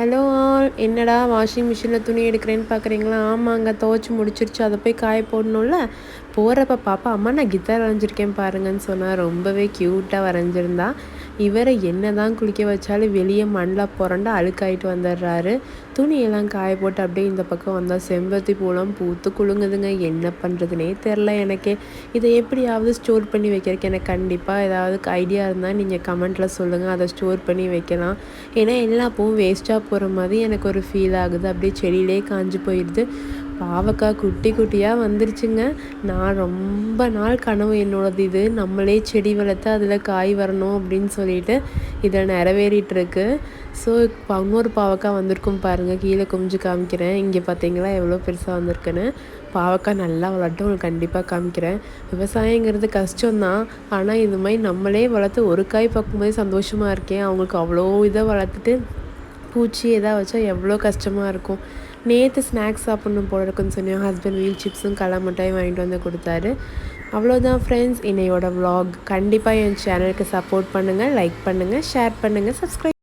Hello all, என்னடா washing மிஷினில் துணி எடுக்கிறேன்னு பார்க்குறீங்களா? ஆமாங்க, துவைச்சி முடிச்சிருச்சு. அதை போய் காய போடணும்ல. போகிறப்ப பாப்பா, அம்மா நான் கித்தார் வரைஞ்சிருக்கேன் பாருங்கன்னு சொன்னால் ரொம்பவே க்யூட்டாக வரைஞ்சிருந்தா. இவரை என்ன தான் குளிக்க வச்சாலும் வெளியே மண்ணில் புரண்டு அழுக்காயிட்டு வந்துடுறாரு. துணியெல்லாம் காய போட்டு அப்படியே இந்த பக்கம் வந்தால் செம்பருத்தி பூலாம் பூத்து குலுங்குதுங்க. என்ன பண்ணுறதுனே தெரில எனக்கே. இதை எப்படியாவது ஸ்டோர் பண்ணி வைக்கிறதுக்கு எனக்கு கண்டிப்பாக ஏதாவது ஐடியா இருந்தால் நீங்கள் கமெண்ட்டில் சொல்லுங்கள். அதை ஸ்டோர் பண்ணி வைக்கலாம். ஏன்னா எல்லா பூவும் வேஸ்ட்டாக போகிற மாதிரி எனக்கு ஒரு ஃபீல் ஆகுது. அப்படியே செடியிலே காஞ்சி போயிடுது. பாவக்காய் குட்டி குட்டியாக வந்துருச்சுங்க. நான் ரொம்ப நாள் கனவு என்னோடது இது. நம்மளே செடி வளர்த்து அதில் காய் வரணும் அப்படின்னு சொல்லிட்டு இதை நிறைவேறிட்டுருக்கு. ஸோ இன்னொரு பாவக்காய் வந்திருக்கும் பாருங்கள். கீழே குமிஞ்சு காமிக்கிறேன். இங்கே பார்த்தீங்களா எவ்வளோ பெருசாக வந்திருக்குன்னு. பாவக்காய் நல்லா வளர்ட்டு உங்களுக்கு கண்டிப்பாக காமிக்கிறேன். விவசாயங்கிறது கஷ்டம்தான். ஆனால் இது மாதிரி நம்மளே வளர்த்து ஒரு காய் பார்க்கும்போதே சந்தோஷமாக இருக்கேன். அவங்களுக்கு அவ்வளோ இதை வளர்த்துட்டு பூச்சி எதாவது வச்சா எவ்வளோ கஷ்டமாக இருக்கும். நேற்று ஸ்நாக்ஸ் சாப்பிட்ணும் போல இருக்குன்னு சொன்னேன். ஹஸ்பண்ட் வீல் சிப்ஸும் கடலை மிட்டாயும் வாங்கிட்டு வந்து கொடுத்தாரு. அவ்வளோதான் ஃப்ரெண்ட்ஸ், இன்னையோட vlog. கண்டிப்பாக என் சேனலுக்கு சப்போர்ட் பண்ணுங்கள், லைக் பண்ணுங்கள், ஷேர் பண்ணுங்கள், சப்ஸ்கிரைப்